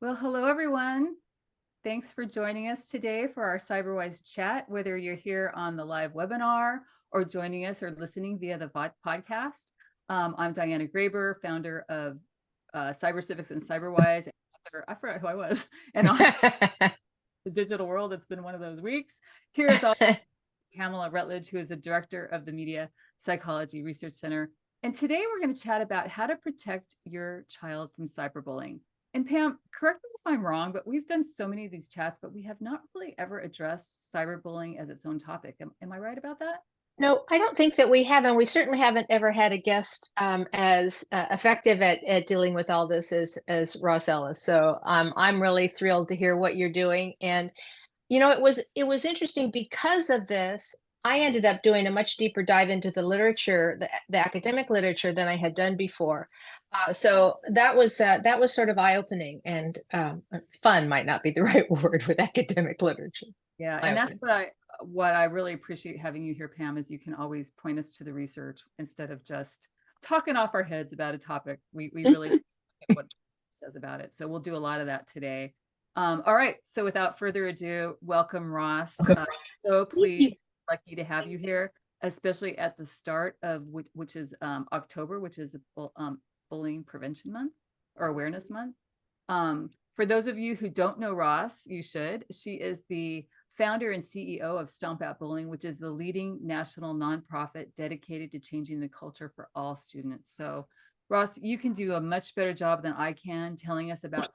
Well, hello, everyone. Thanks for joining us today for our CyberWise chat, whether you're here on the live webinar or joining us or listening via the podcast. I'm Diana Graber, founder of Cyber Civics and CyberWise. And author, I forgot who I was. And on the digital world, it's been one of those weeks. Here is also Pamela Rutledge, who is the director of the Media Psychology Research Center. And today we're going to chat about how to protect your child from cyberbullying. And Pam, correct me if I'm wrong, but we've done so many of these chats, but we have not really ever addressed cyberbullying as its own topic. Am I right about that? No, I don't think that we have, and we certainly haven't ever had a guest as effective at dealing with all this as Ross Ellis. So I'm really thrilled to hear what you're doing. And it was interesting because of this. I ended up doing a much deeper dive into the literature, the academic literature, than I had done before. So that was sort of eye-opening and fun might not be the right word with academic literature. Yeah, and that's what I really appreciate having you here, Pam, is you can always point us to the research instead of just talking off our heads about a topic. We really get what it says about it. So we'll do a lot of that today. All right. So without further ado, welcome, Ross. So pleased, lucky to have you here, especially at the start of which is October, which is Bullying Prevention Month or Awareness Month. For those of you who don't know Ross, you should. She is the founder and CEO of STOMP Bullying, which is the leading national nonprofit dedicated to changing the culture for all students. So, Ross, you can do a much better job than I can telling us about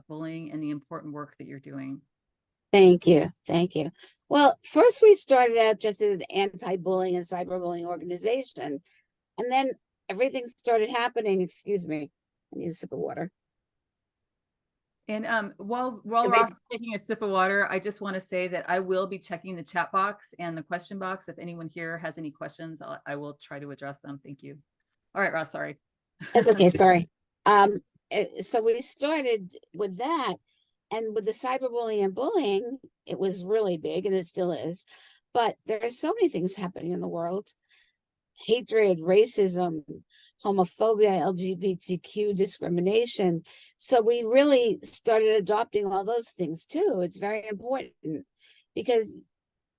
bullying and the important work that you're doing. Thank you. Thank you. Well, first we started out just as an anti-bullying and cyberbullying organization, and then everything started happening. Excuse me, I need a sip of water. And while Ross is taking a sip of water, I just want to say that I will be checking the chat box and the question box. If anyone here has any questions, I will try to address them. Thank you. All right, Ross, sorry. That's okay, sorry. So we started with that, and with the cyberbullying and bullying, it was really big, and it still is. But there are so many things happening in the world. Hatred, racism, homophobia, LGBTQ, discrimination. So we really started adopting all those things too. It's very important because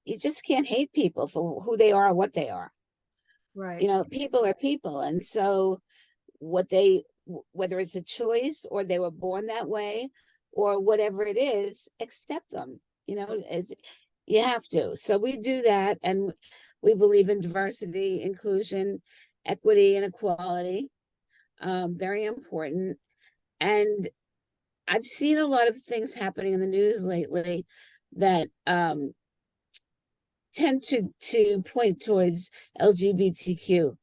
you just can't hate people for who they are or what they are. Right. You know, people are people. And so whether it's a choice or they were born that way or whatever it is, accept them. You know, you have to. So we do that, and we believe in diversity, inclusion, equity, and equality. Very important. And I've seen a lot of things happening in the news lately that tend to point towards LGBTQ.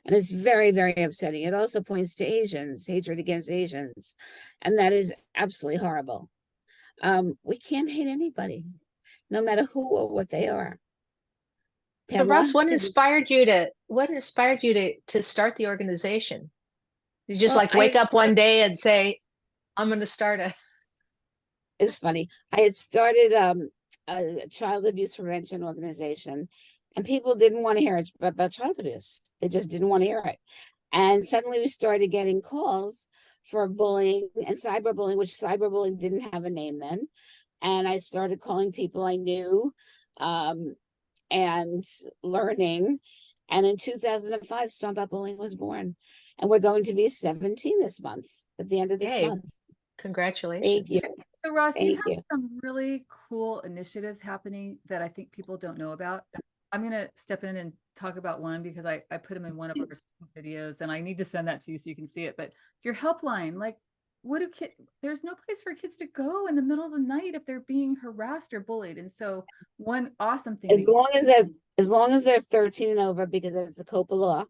And it's very, very upsetting. It also points to Asians, hatred against Asians. And that is absolutely horrible. We can't hate anybody, no matter who or what they are. So Ross, what inspired you to start the organization? You just wake up one day and say, I'm going to start a. It's funny. I had started a child abuse prevention organization, and people didn't want to hear about child abuse. They just didn't want to hear it. And suddenly we started getting calls for bullying and cyberbullying, which cyberbullying didn't have a name then. And I started calling people I knew and learning. And in 2005, STOMP Bullying was born. And we're going to be 17 this month, at the end of this month. Congratulations. Thank you. So Ross, you have some really cool initiatives happening that I think people don't know about. I'm going to step in and talk about one because I put them in one of our videos, and I need to send that to you so you can see it. But your helpline, like, there's no place for kids to go in the middle of the night if they're being harassed or bullied. And so one awesome thing, as long as they're 13 and over, because it's the COPA law,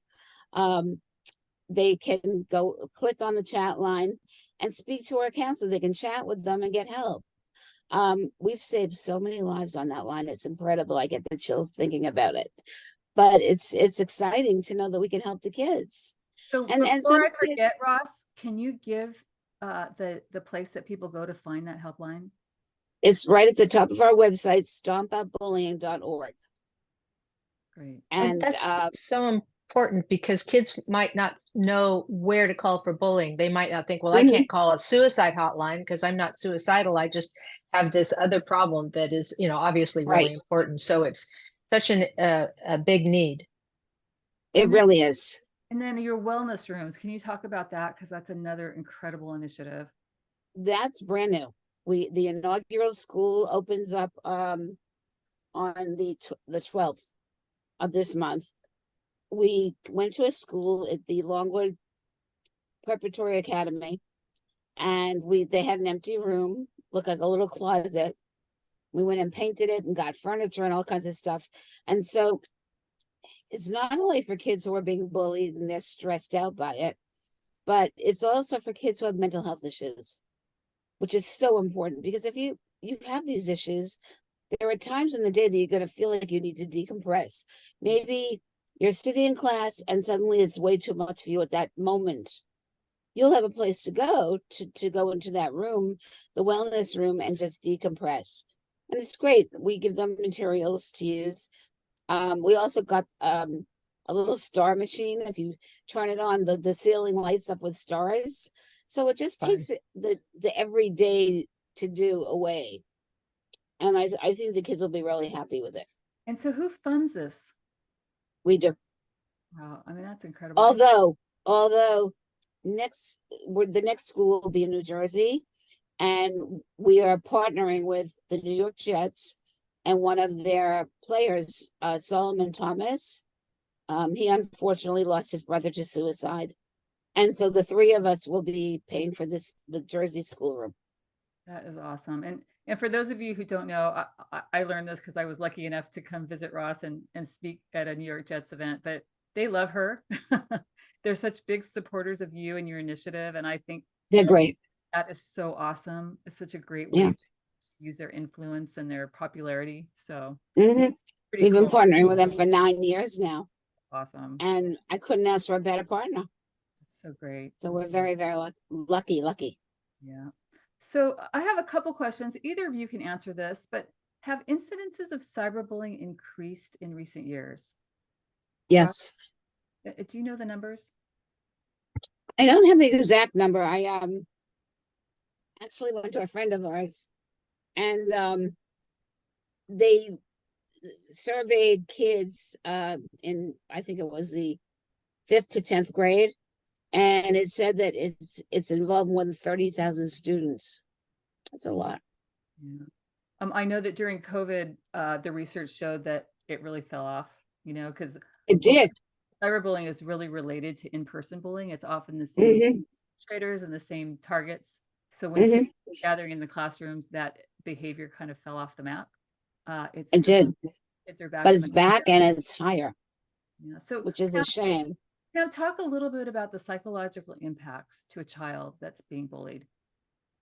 they can go click on the chat line and speak to our counselor. They can chat with them and get help. We've saved so many lives on that line. It's incredible. I get the chills thinking about it. But it's exciting to know that we can help the kids. So before I forget, Ross, can you give the place that people go to find that helpline? It's right at the top of our website, stompoutbullying.org. Great. And that's so important because kids might not know where to call for bullying. They might not think, well, I can't call a suicide hotline because I'm not suicidal. I just have this other problem that is, obviously Right. really important. So it's such a big need. It really is. And then your wellness rooms, can you talk about that? Because that's another incredible initiative. That's brand new. The inaugural school opens up on the 12th of this month. We went to a school at the Longwood Preparatory Academy, and they had an empty room, looked like a little closet. We went and painted it and got furniture and all kinds of stuff. And so it's not only for kids who are being bullied and they're stressed out by it, but it's also for kids who have mental health issues, which is so important, because if you have these issues, there are times in the day that you're going to feel like you need to decompress. Maybe you're sitting in class and suddenly it's way too much for you at that moment. You'll have a place to go into that room, the wellness room, and just decompress. And it's great. We give them materials to use. We also got a little star machine. If you turn it on, the ceiling lights up with stars. So it just takes the everyday to do away. And I think the kids will be really happy with it. And so who funds this? We do. Wow, I mean, that's incredible. Although the next school will be in New Jersey, and we are partnering with the New York Jets and one of their players, Solomon Thomas. He unfortunately lost his brother to suicide. And so the three of us will be paying for the Jersey schoolroom. That is awesome. And for those of you who don't know, I learned this because I was lucky enough to come visit Ross and speak at a New York Jets event, but they love her. They're such big supporters of you and your initiative. And I think they're great. That is so awesome. It's such a great way to use their influence and their popularity. So we've been cool. Partnering with them for 9 years now. Awesome. And I couldn't ask for a better partner. That's so great. So we're very, very lucky. Yeah. So I have a couple questions. Either of you can answer this, but have incidences of cyberbullying increased in recent years? Yes. Do you know the numbers? I don't have the exact number. I actually went to a friend of ours, and they surveyed kids in, I think it was the 5th to 10th grade, and it said that it's involved more than 30,000 students. That's a lot. Yeah. I know that during COVID, the research showed that it really fell off, because it did. Cyberbullying is really related to in-person bullying. It's often the same traders and the same targets. So when kids were gathering in the classrooms, that behavior kind of fell off the map. It did. Kids are back, but it's back and it's higher. Yeah. So which is a shame. Now talk a little bit about the psychological impacts to a child that's being bullied.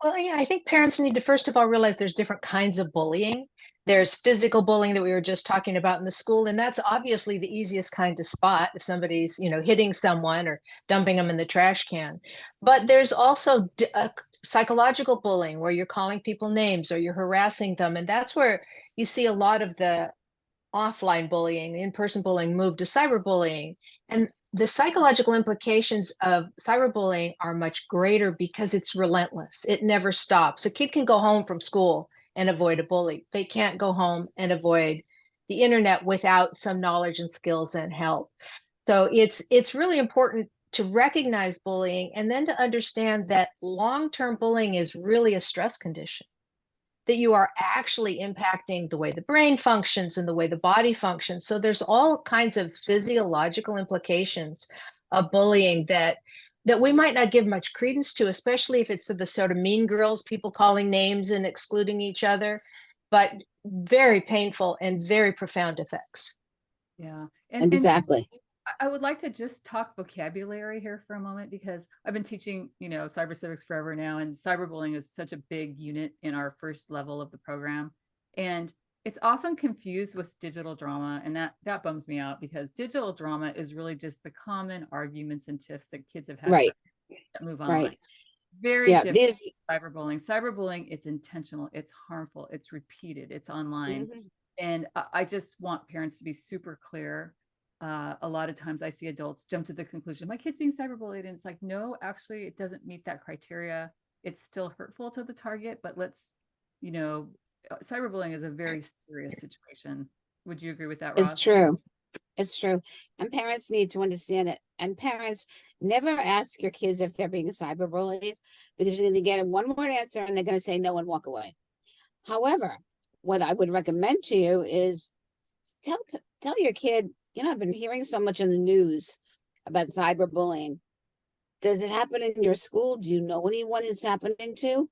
Well, yeah, I think parents need to first of all realize there's different kinds of bullying. There's physical bullying that we were just talking about in the school, and that's obviously the easiest kind to spot if somebody's, hitting someone or dumping them in the trash can. But there's also psychological bullying where you're calling people names or you're harassing them, and that's where you see a lot of the offline bullying, in-person bullying move to cyberbullying. And the psychological implications of cyberbullying are much greater because it's relentless. It never stops. A kid can go home from school and avoid a bully. They can't go home and avoid the internet without some knowledge and skills and help. So it's really important to recognize bullying and then to understand that long-term bullying is really a stress condition, that you are actually impacting the way the brain functions and the way the body functions. So there's all kinds of physiological implications of bullying that we might not give much credence to, especially if it's the sort of mean girls, people calling names and excluding each other, but very painful and very profound effects. Yeah. Exactly. I would like to just talk vocabulary here for a moment, because I've been teaching, cyber civics forever now, and cyberbullying is such a big unit in our first level of the program. And it's often confused with digital drama, and that bums me out, because digital drama is really just the common arguments and tiffs that kids have had that move online. Right. Very different cyberbullying. Cyberbullying, it's intentional, it's harmful, it's repeated, it's online. And I just want parents to be super clear a lot of times I see adults jump to the conclusion, my kid's being cyberbullied. And it's like, no, actually, it doesn't meet that criteria. It's still hurtful to the target, but let's, cyberbullying is a very serious situation. Would you agree with that, It's Ross? true. It's true. And parents need to understand it. And parents, never ask your kids if they're being cyberbullied, because you're going to get one word answer and they're going to say no and walk away. However, what I would recommend to you is tell your kid, I've been hearing so much in the news about cyberbullying. Does it happen in your school? Do you know anyone it's happening to?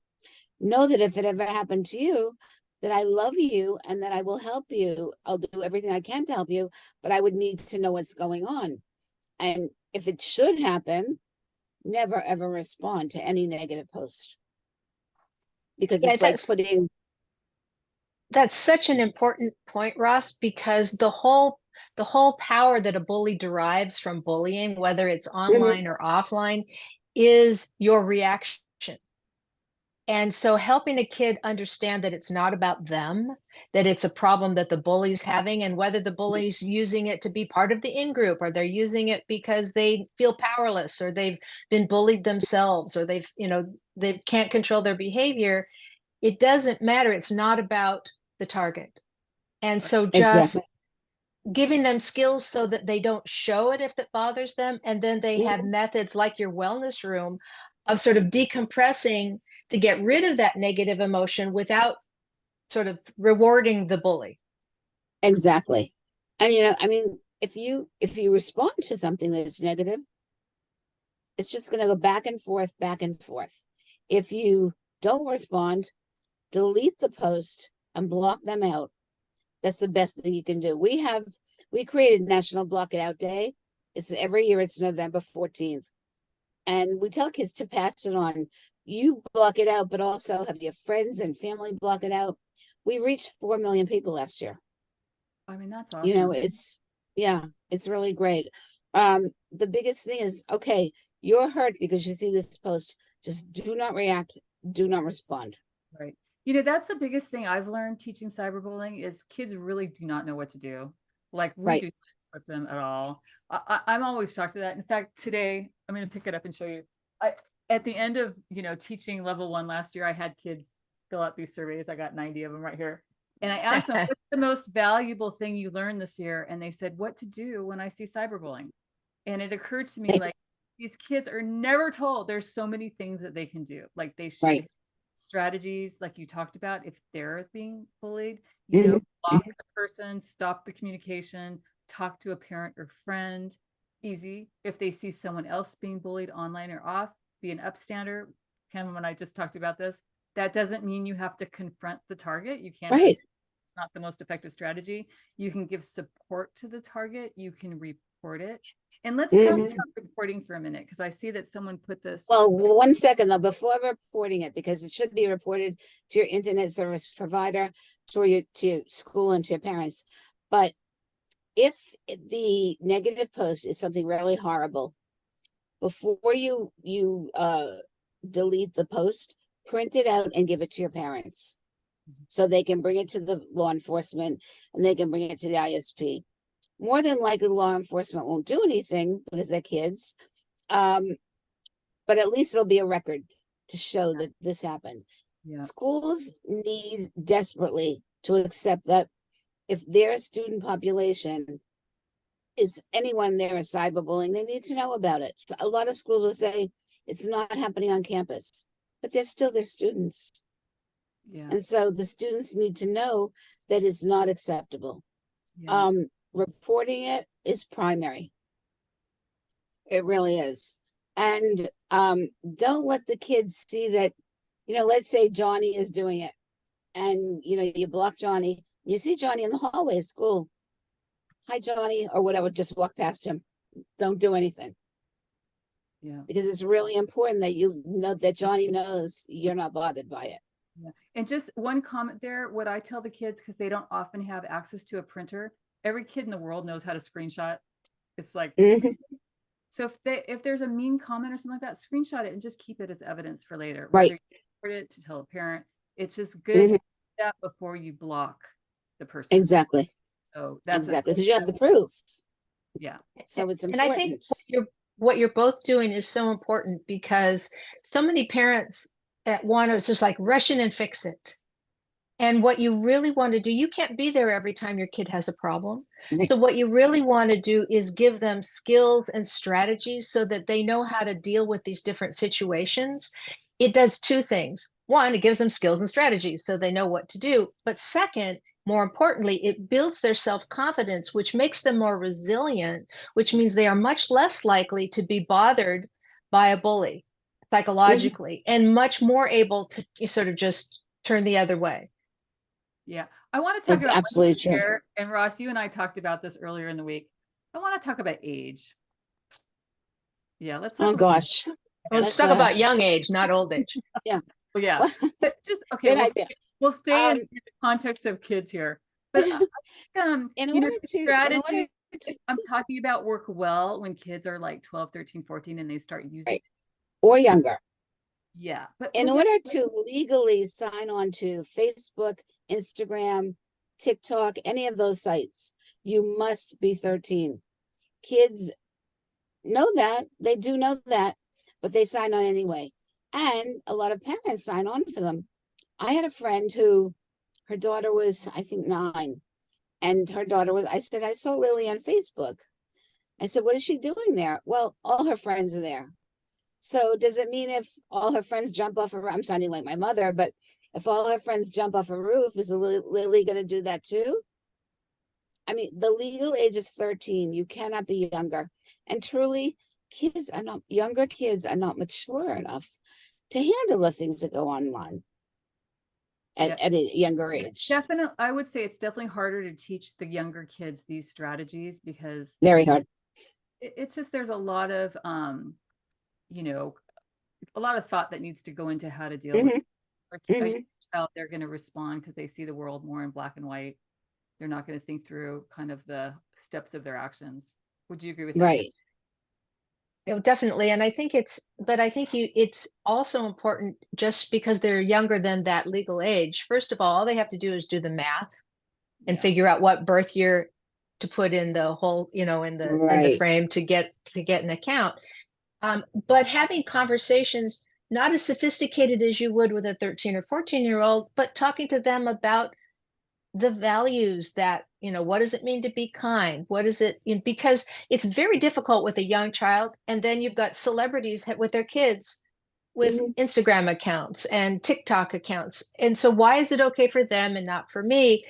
Know that if it ever happened to you, that I love you and that I will help you. I'll do everything I can to help you, but I would need to know what's going on. And if it should happen, never ever respond to any negative post, because Yeah, it's like putting. That's such an important point, Ross, because the whole power that a bully derives from bullying, whether it's online or offline, is your reaction. And so helping a kid understand that it's not about them, that it's a problem that the bully's having, and whether the bully's using it to be part of the in-group, or they're using it because they feel powerless, or they've been bullied themselves, or they can't control their behavior. It doesn't matter. It's not about the target. And so just Exactly. giving them skills so that they don't show it if it bothers them. And then they have methods like your wellness room of sort of decompressing to get rid of that negative emotion without sort of rewarding the bully. Exactly. And if you respond to something that's negative, it's just going to go back and forth, back and forth. If you don't respond, delete the post and block them out. That's the best thing you can do. We created National Block It Out Day. It's every year, it's November 14th. And we tell kids to pass it on. You block it out, but also have your friends and family block it out. We reached 4 million people last year. I mean, that's awesome. It's really great. The biggest thing is, okay, you're hurt because you see this post. Just do not react. Do not respond. Right. That's the biggest thing I've learned teaching cyberbullying is kids really do not know what to do. Like we do not equip them at all. I'm always shocked at that. In fact, today I'm going to pick it up and show you. At the end of, teaching level 1 last year, I had kids fill out these surveys. I got 90 of them right here. And I asked them, what's the most valuable thing you learned this year? And they said, what to do when I see cyberbullying. And it occurred to me, like, these kids are never told there's so many things that they can do. Like they should strategies, like you talked about, if they're being bullied, block the person, stop the communication, talk to a parent or friend. Easy. If they see someone else being bullied online or off, be an upstander. Cameron and I just talked about this. That doesn't mean you have to confront the target. You can't. It's not the most effective strategy. You can give support to the target. You can report it. And let's talk about reporting for a minute, because I see that someone put this. Well, 1 second though, before reporting it, because it should be reported to your internet service provider, to your school, and to your parents. But if the negative post is something really horrible, before you delete the post, print it out and give it to your parents, so they can bring it to the law enforcement and they can bring it to the ISP. More than likely, law enforcement won't do anything because they're kids, but at least it'll be a record to show that this happened. Schools need desperately to accept that if their student population is anyone there is cyberbullying, they need to know about it. So a lot of schools will say it's not happening on campus, but they're still their students. And so the students need to know that it's not acceptable. Reporting it is primary. It really is. And don't let the kids see that, let's say Johnny is doing it and, you block Johnny. You see Johnny in the hallway at school. Hi, Johnny, or whatever, just walk past him. Don't do anything. Because it's really important that you know that Johnny knows you're not bothered by it. And just one comment there, what I tell the kids, because they don't often have access to a printer, every kid in the world knows how to screenshot. It's like, so if there's a mean comment or something like that, screenshot it and just keep it as evidence for later. Whether you report it to tell a parent, it's just good to do that before you block the person. Exactly. So that's because you have the proof. Yeah. So it's And I think important. what you're both doing is so important because so many parents want to just like rush in and fix it. And what you really want to do, you can't be there every time your kid has a problem. Right. So what you really want to do is give them skills and strategies so that they know how to deal with these different situations. It does two things. One, it gives them skills and strategies so they know what to do. But second, more importantly, it builds their self-confidence, which makes them more resilient, which means they are much less likely to be bothered by a bully psychologically and much more able to sort of just turn the other way. Yeah. I want to talk It's about one absolutely thing true. here. And Ross, you and I talked about this earlier in the week. I want to talk about age. Yeah, let's talk Oh about gosh, Let's that's talk about young age, not old age. yeah. yeah. Well, But just okay, good idea. we'll stay in Um, the context of kids here. But in you know, order the to, in order strategy to, I'm talking about work well when kids are like 12, 13, 14 and they start using right, or younger, yeah. But in well, yeah, order to legally sign on to Facebook, Instagram, TikTok, any of those sites, you must be 13. Kids know that, they do know that, but they sign on anyway. And a lot of parents sign on for them. I had a friend who her daughter was, I think, 9. And her daughter was, I said, I saw Lily on Facebook. I said, what is she doing there? Well, all her friends are there. So does it mean if all her friends jump off a roof, I'm sounding like my mother, but if all her friends jump off a roof, is Lily going to do that too? I mean, the legal age is 13. You cannot be younger. And truly, younger kids are not mature enough to handle the things that go online yeah. at a younger age. Definitely, I would say it's definitely harder to teach the younger kids these strategies because Very hard. it's just there's a lot of you know, a lot of thought that needs to go into how to deal with a child. They're going to respond because they see the world more in black and white. They're not going to think through kind of the steps of their actions. Would you agree with that? Right. Definitely. And I think it's also important just because they're younger than that legal age. First of all they have to do is do the math and Yeah. figure out what birth year to put in the whole, in the Right. frame to get an account. But having conversations not as sophisticated as you would with a 13 or 14-year-old, but talking to them about the values that, what does it mean to be kind? What is it? Because it's very difficult with a young child. And then you've got celebrities with their kids with Instagram accounts and TikTok accounts. And so why is it okay for them and not for me?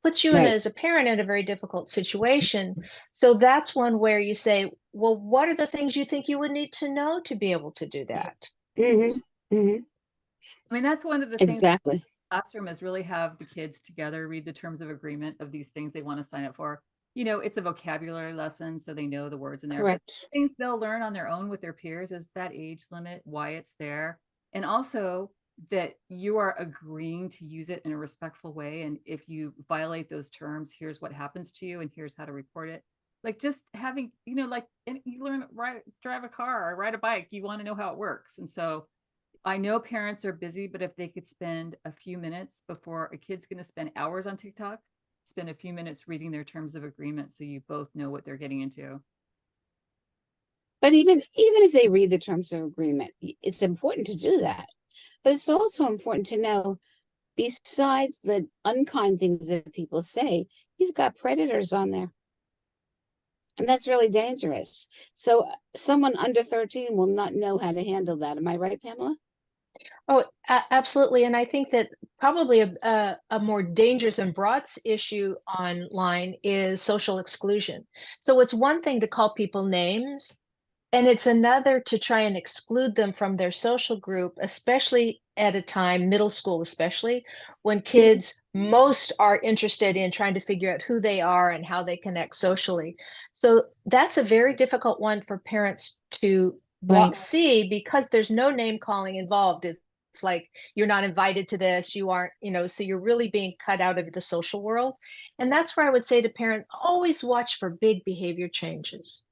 Puts you in Right. as a parent in a very difficult situation. So that's one where you say, well, what are the things you think you would need to know to be able to do that? I mean, that's one of the things Exactly. classroom is really have the kids together read the terms of agreement of these things they want to sign up for. It's a vocabulary lesson, so they know the words in there. Correct. But things they'll learn on their own with their peers is that age limit, why it's there, and also that you are agreeing to use it in a respectful way. And if you violate those terms, here's what happens to you, and here's how to report it. Like just having, like and you learn drive a car or ride a bike, you want to know how it works. And so I know parents are busy, but if they could spend a few minutes before a kid's going to spend hours on TikTok, spend a few minutes reading their terms of agreement so you both know what they're getting into. But even if they read the terms of agreement, it's important to do that. But it's also important to know, besides the unkind things that people say, you've got predators on there. And that's really dangerous. So someone under 13 will not know how to handle that. Am I right, Pamela? Oh, absolutely. And I think that probably a more dangerous and broad issue online is social exclusion. So it's one thing to call people names, and it's another to try and exclude them from their social group, especially at a time, middle school especially, when kids most are interested in trying to figure out who they are and how they connect socially. So that's a very difficult one for parents to see because there's no name calling involved. It's like you're not invited to this, you aren't, so you're really being cut out of the social world. And that's where I would say to parents, always watch for big behavior changes.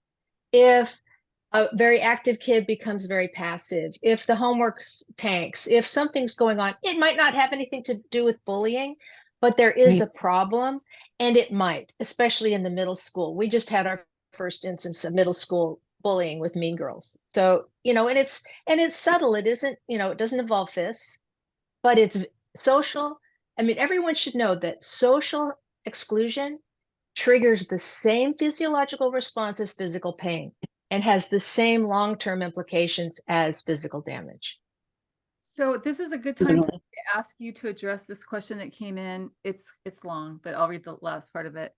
If a very active kid becomes very passive, if the homework tanks, if something's going on, it might not have anything to do with bullying, but there is a problem, and it might, especially in the middle school. We just had our first instance of middle school bullying with Mean Girls. So, and it's subtle. It isn't, it doesn't involve fists, but it's social. I mean, everyone should know that social exclusion triggers the same physiological response as physical pain and has the same long-term implications as physical damage. So this is a good time to ask you to address this question that came in. It's long, but I'll read the last part of it.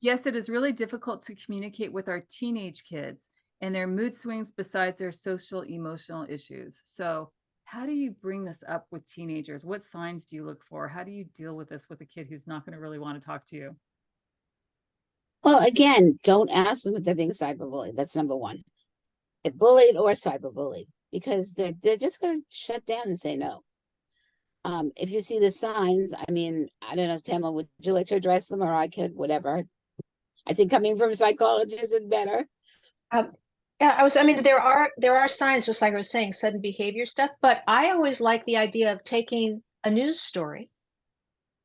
Yes, it is really difficult to communicate with our teenage kids and their mood swings besides their social emotional issues. So how do you bring this up with teenagers? What signs do you look for? How do you deal with this with a kid who's not going to really want to talk to you? Well, again, don't ask them if they're being cyberbullied. That's number one. If bullied or cyberbullied, because they're just going to shut down and say no. If you see the signs, I mean, I don't know, Pamela, would you like to address them, or I could, whatever. I think coming from a psychologist is better. Yeah, I mean, there are signs, just like I was saying, sudden behavior stuff, but I always like the idea of taking a news story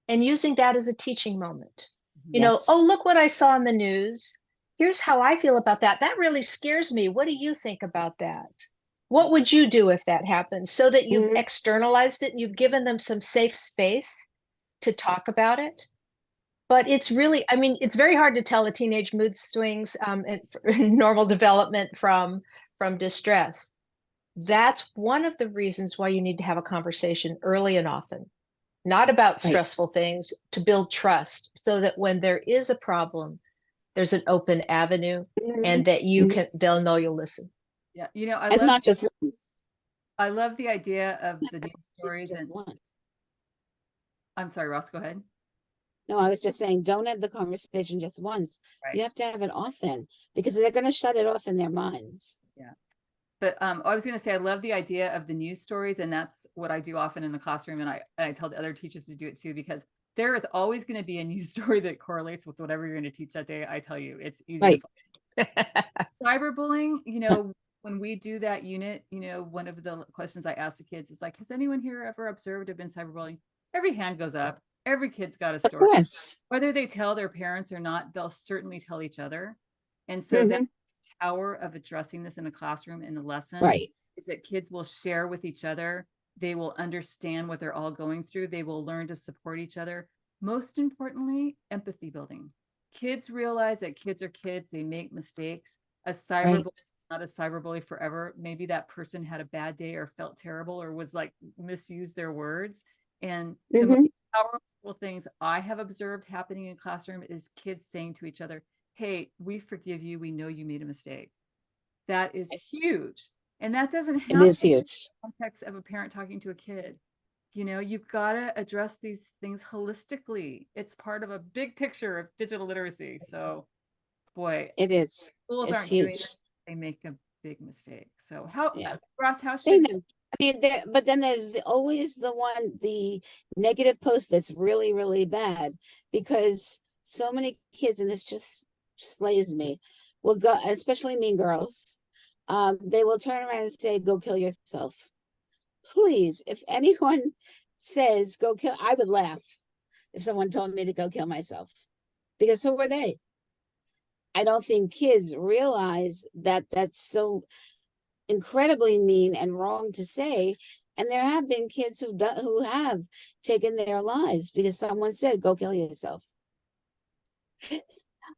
and using that as a teaching moment. Yes. Oh, look what I saw in the news. Here's how I feel about that. That really scares me. What do you think about that? What would you do if that happened? So that you've externalized it and you've given them some safe space to talk about it. But it's really, I mean, it's very hard to tell a teenage mood swings and normal development from distress. That's one of the reasons why you need to have a conversation early and often, not about stressful things, to build trust so that when there is a problem, there's an open avenue and that they'll know you'll listen. Yeah, and not just once. I love the idea of the news stories Just and once. I'm sorry, Ross, go ahead. No, I was just saying, don't have the conversation just once. Right. You have to have it often, because they're going to shut it off in their minds. Yeah. But I was going to say, I love the idea of the news stories, and that's what I do often in the classroom. And I tell the other teachers to do it too, because there is always going to be a news story that correlates with whatever you're going to teach that day. I tell you, it's easy. Right. Cyberbullying, when we do that unit, one of the questions I ask the kids is like, has anyone here ever observed or been cyberbullying? Every hand goes up. Every kid's got a story. Of course. Whether they tell their parents or not, they'll certainly tell each other. And so that's the power of addressing this in the classroom in the lesson, is that kids will share with each other. They will understand what they're all going through. They will learn to support each other. Most importantly, empathy building. Kids realize that kids are kids. They make mistakes. A cyberbully is not a cyberbully forever. Maybe that person had a bad day or felt terrible or was like misused their words. And the most powerful things I have observed happening in classroom is kids saying to each other, hey, we forgive you. We know you made a mistake. That is huge. And that doesn't have it is huge. the context of a parent talking to a kid. You've got to address these things holistically. It's part of a big picture of digital literacy. So, boy, it is. Schools it's aren't huge. doing it, they make a big mistake. So Ross, how They should know. I mean, but then there's always the negative post that's really, really bad, because so many kids, and this just slays me, will go, especially Mean Girls, they will turn around and say, go kill yourself. Please, if anyone says go kill, I would laugh if someone told me to go kill myself, because so were they. I don't think kids realize that that's so incredibly mean and wrong to say. And there have been kids who have taken their lives because someone said, go kill yourself.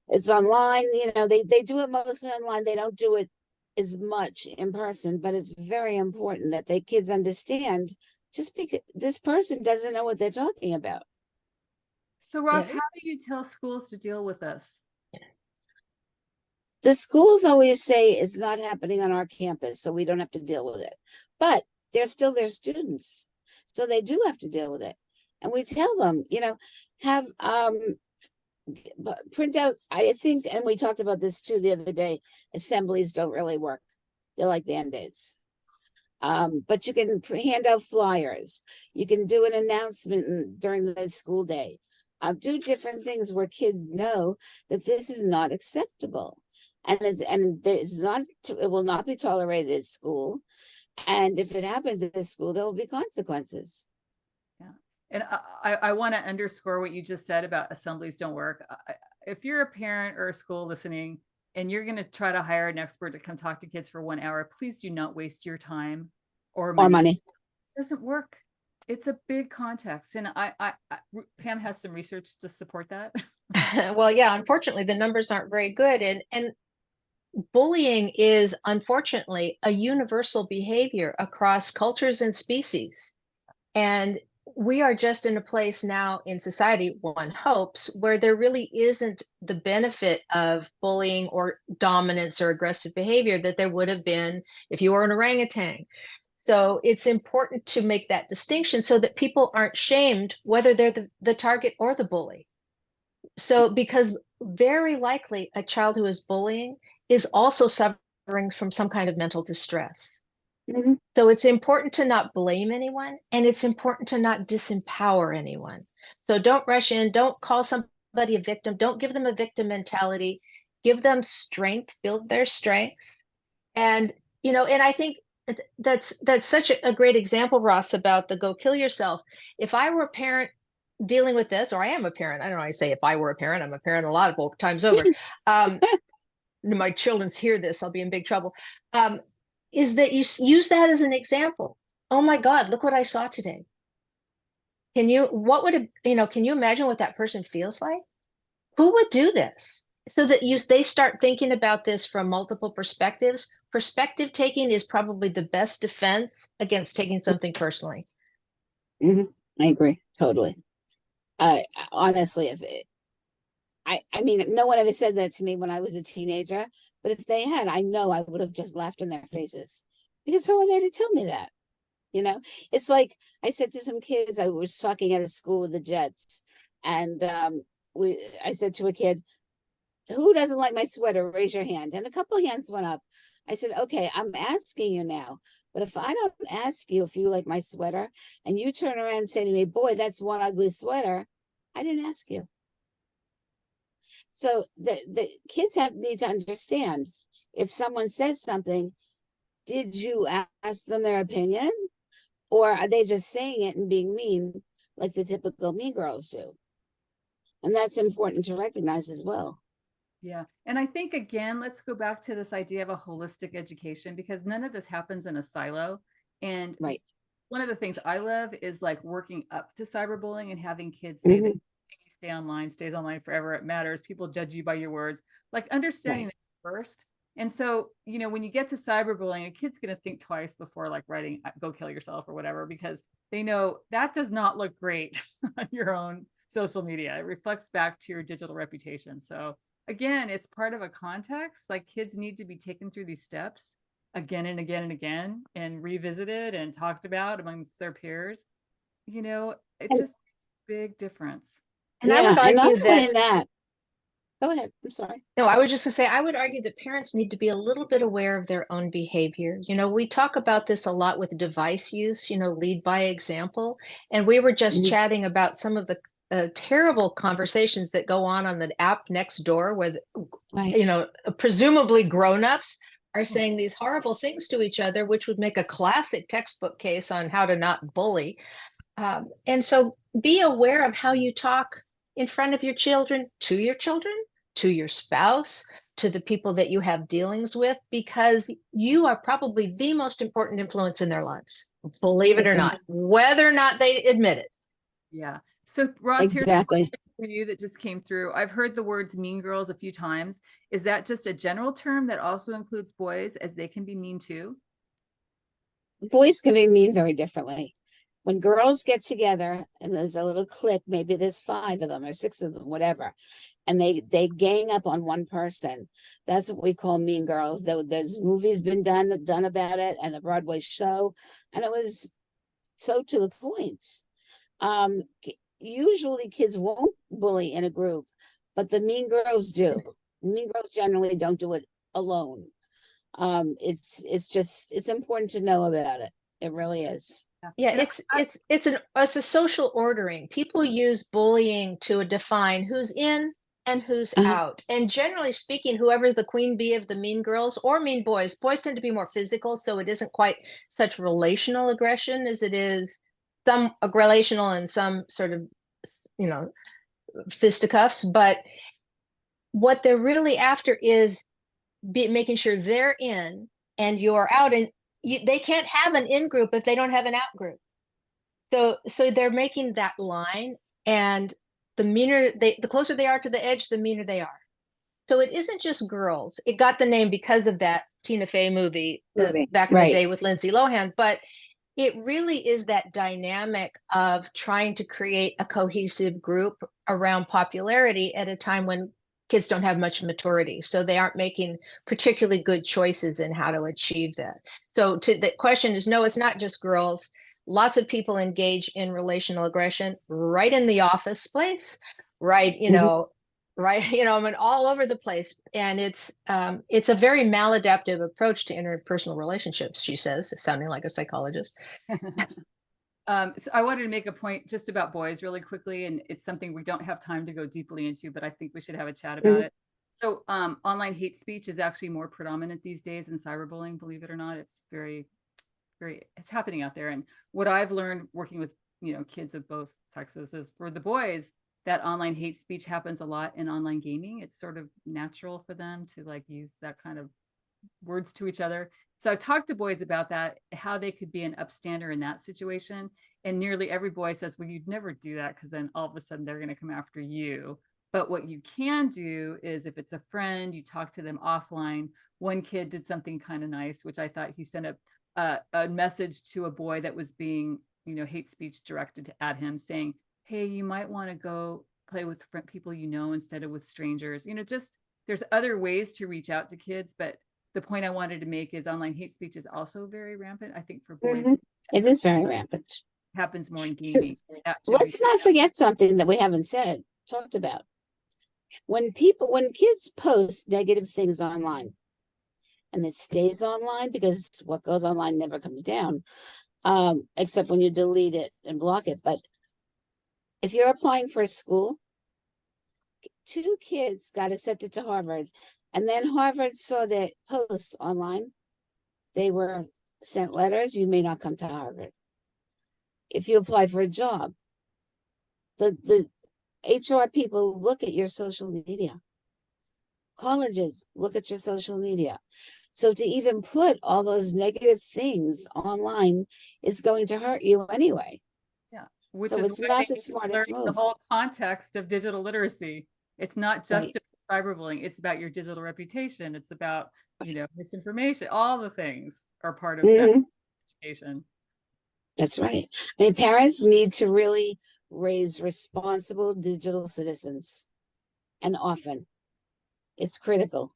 It's online, they do it mostly online. They don't do it as much in person, but it's very important that the kids understand, just because this person doesn't know what they're talking about. So Ross, how do you tell schools to deal with this? The schools always say it's not happening on our campus, so we don't have to deal with it. But they're still their students, so they do have to deal with it. And we tell them, have print out, I think, and we talked about this too the other day, assemblies don't really work. They're like Band-Aids. But you can hand out flyers. You can do an announcement during the school day. Do different things where kids know that this is not acceptable. And it will not be tolerated at school. And if it happens at the school, there will be consequences. Yeah. And I want to underscore what you just said about assemblies don't work. If you're a parent or a school listening, and you're going to try to hire an expert to come talk to kids for 1 hour, please do not waste your time or Or money. money. It doesn't work. It's a big context. And Pam has some research to support that. Well, yeah, unfortunately, the numbers aren't very good. And bullying is unfortunately a universal behavior across cultures and species. And we are just in a place now in society, one hopes, where there really isn't the benefit of bullying or dominance or aggressive behavior that there would have been if you were an orangutan. So it's important to make that distinction so that people aren't shamed, whether they're the target or the bully. So, because very likely a child who is bullying is also suffering from some kind of mental distress. Mhm. So it's important to not blame anyone, and it's important to not disempower anyone. So don't rush in, don't call somebody a victim, don't give them a victim mentality, give them strength, build their strengths. And and I think that's such a great example, Ross, about the go kill yourself. If I were a parent dealing with this, or I am a parent, I don't know, I say if I were a parent, I'm a parent a lot of both times over. My children's hear this, I'll be in big trouble. Is that you use that as an example? Oh my God, look what I saw today. What would can you imagine what that person feels like? Who would do this? So that they start thinking about this from multiple perspectives. Perspective taking is probably the best defense against taking something personally. I agree totally. Honestly, if it, I mean, no one ever said that to me when I was a teenager, but if they had, I know I would have just laughed in their faces, because who are they to tell me that? It's like I said to some kids, I was talking at a school with the Jets, and I said to a kid, who doesn't like my sweater? Raise your hand. And a couple of hands went up. I said, okay, I'm asking you now, but if I don't ask you if you like my sweater and you turn around and say to me, boy, that's one ugly sweater, I didn't ask you. So the kids need to understand, if someone says something, did you ask them their opinion, or are they just saying it and being mean like the typical mean girls do? And that's important to recognize as well. Yeah. And I think, again, let's go back to this idea of a holistic education, because none of this happens in a silo. And Right. one of the things I love is like working up to cyberbullying and having kids say that stay online, stays online forever. It matters. People judge you by your words, like understanding that first. And so, when you get to cyberbullying, a kid's going to think twice before like writing, go kill yourself or whatever, because they know that does not look great on your own social media. It reflects back to your digital reputation. So again, it's part of a context. Like kids need to be taken through these steps again and again and again and revisited and talked about amongst their peers. It just makes a big difference. And I would argue that. Go ahead. I'm sorry. No, I was just going to say, I would argue that parents need to be a little bit aware of their own behavior. We talk about this a lot with device use, lead by example. And we were just chatting about some of the terrible conversations that go on the app next door where, presumably grown-ups are saying these horrible things to each other, which would make a classic textbook case on how to not bully. And so be aware of how you talk in front of your children, to your spouse, to the people that you have dealings with, because you are probably the most important influence in their lives, believe it or not, whether or not they admit it. Yeah. So Ross, exactly. Here's for you that just came through. I've heard the words mean girls a few times. Is that just a general term that also includes boys, as they can be mean too? Boys can be mean very differently. When girls get together and there's a little clique, maybe there's 5 of them or 6 of them, whatever, and they gang up on one person, that's what we call mean girls. There's movies been done about it, and a Broadway show, and it was so to the point. Usually kids won't bully in a group, but the mean girls do. Mean girls generally don't do it alone. It's important to know about it. It really is. Yeah, it's a social ordering. People use bullying to define who's in and who's out. And generally speaking, whoever the queen bee of the mean girls or mean boys tend to be more physical, so it isn't quite such relational aggression as it is some relational and some sort of, fisticuffs. But what they're really after is making sure they're in and you're out, and they can't have an in group if they don't have an out group. So they're making that line, and the closer they are to the edge, the meaner they are. So it isn't just girls. It got the name because of that Tina Fey movie back in the Right. day with Lindsay Lohan, but it really is that dynamic of trying to create a cohesive group around popularity at a time when kids don't have much maturity. So they aren't making particularly good choices in how to achieve that. So to the question is, no, it's not just girls. Lots of people engage in relational aggression right in the office place, right? Right, I mean, all over the place. And it's a very maladaptive approach to interpersonal relationships, she says, sounding like a psychologist. So I wanted to make a point just about boys really quickly, and it's something we don't have time to go deeply into, but I think we should have a chat about it. So online hate speech is actually more predominant these days than cyberbullying, believe it or not. It's very, it's happening out there. And what I've learned working with, kids of both sexes is for the boys, that online hate speech happens a lot in online gaming. It's sort of natural for them to like use that kind of words to each other. So I talked to boys about that, how they could be an upstander in that situation. And nearly every boy says, well, you'd never do that because then all of a sudden they're going to come after you. But what you can do is if it's a friend, you talk to them offline. One kid did something kind of nice, which I thought he sent a message to a boy that was being, hate speech directed at him saying, hey, you might want to go play with people instead of with strangers. Just there's other ways to reach out to kids, but the point I wanted to make is online hate speech is also very rampant. I think for boys, it is very rampant. Happens more in gaming. Let's not forget something that we haven't talked about. When kids post negative things online, and it stays online because what goes online never comes down, except when you delete it and block it. But if you're applying for a school, 2 kids got accepted to Harvard, and then Harvard saw their posts online. They were sent letters, you may not come to Harvard. If you apply for a job, the HR people look at your social media. Colleges look at your social media. So to even put all those negative things online is going to hurt you anyway. Yeah, which so is it's not the smartest move. The whole context of digital literacy. It's not just cyberbullying. It's about your digital reputation. It's about, misinformation. All the things are part of that education. That's right. I mean, parents need to really raise responsible digital citizens. And often it's critical.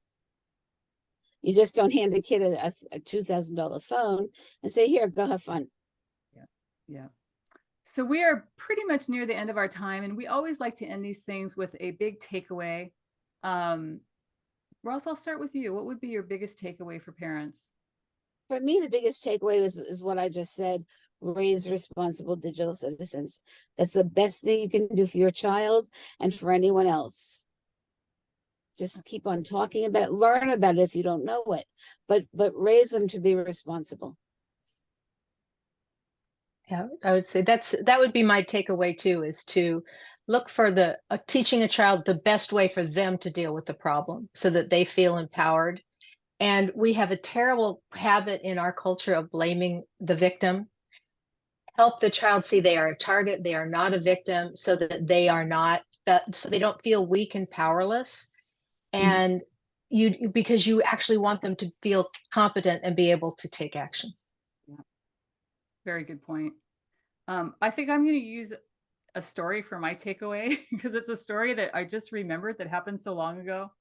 You just don't hand a kid a $2,000 phone and say, here, go have fun. Yeah. So we are pretty much near the end of our time, and we always like to end these things with a big takeaway. Ross, I'll start with you. What would be your biggest takeaway for parents? For me, the biggest takeaway is what I just said: raise responsible digital citizens. That's the best thing you can do for your child and for anyone else. Just keep on talking about it, learn about it if you don't know it, but raise them to be responsible. Yeah, I would say that would be my takeaway too, is to look for teaching a child the best way for them to deal with the problem so that they feel empowered. And we have a terrible habit in our culture of blaming the victim. Help the child see they are a target, they are not a victim, so that they are not, so they don't feel weak and powerless. And because you actually want them to feel competent and be able to take action. Yeah. Very good point. I think I'm going to use a story for my takeaway because it's a story that I just remembered that happened so long ago,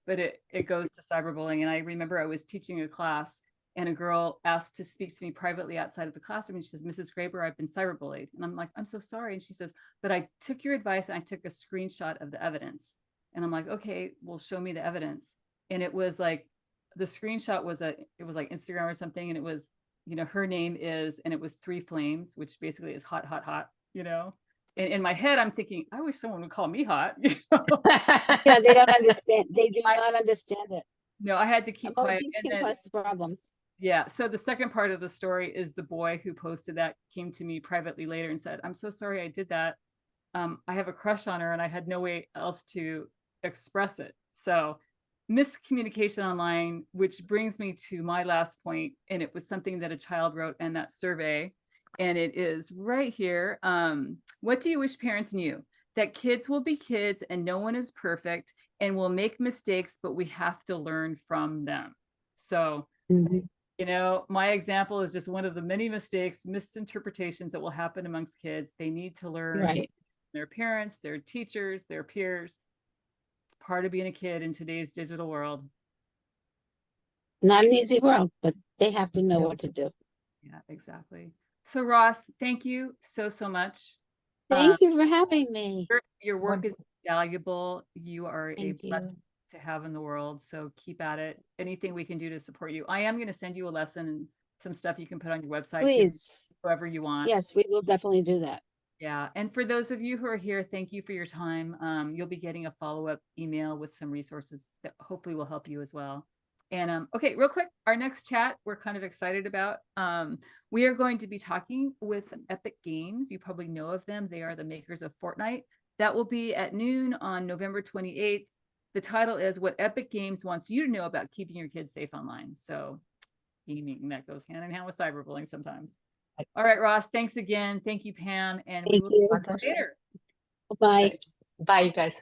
but it goes to cyberbullying. And I remember I was teaching a class and a girl asked to speak to me privately outside of the classroom. And she says, Mrs. Graber, I've been cyberbullied. And I'm like, I'm so sorry. And she says, but I took your advice and I took a screenshot of the evidence. And I'm like, okay, well, show me the evidence. And it was like, the screenshot was it was like Instagram or something. And it was, her name is, and it was 3 flames, which basically is hot, hot, hot, And in my head, I'm thinking, I wish someone would call me hot. Yeah, they don't understand. They do not understand it. No, I had to keep quiet. These can cause problems. Yeah. So the second part of the story is the boy who posted that came to me privately later and said, I'm so sorry I did that. I have a crush on her and I had no way else to express it. So miscommunication online, which brings me to my last point, and it was something that a child wrote in that survey, and it is right here. What do you wish parents knew? That kids will be kids and no one is perfect and will make mistakes, but we have to learn from them. So, Mhm. you know, my example is just one of the many mistakes, misinterpretations that will happen amongst kids. They need to learn Right. from their parents, their teachers, their peers. It's part of being a kid in today's digital world. Not an easy world, but they have to know what to do. Yeah, exactly. So Ross, thank you so, so much. Thank you for having me. Your work is valuable. You are a Thank you. blessing to have in the world. So keep at it. Anything we can do to support you. I am going to send you a lesson and some stuff you can put on your website. Please. Whoever you want. Yes, we will definitely do that. Yeah. And for those of you who are here, thank you for your time. You'll be getting a follow-up email with some resources that hopefully will help you as well. And okay, real quick, our next chat we're kind of excited about. We are going to be talking with Epic Games. You probably know of them. They are the makers of Fortnite. That will be at noon on November 28th. The title is What Epic Games Wants You to Know About Keeping Your Kids Safe Online. So gaming, that goes hand in hand with cyberbullying sometimes. All right, Ross, thanks again. Thank you, Pam. And we Thank will you. talk later. Bye. Bye, you guys.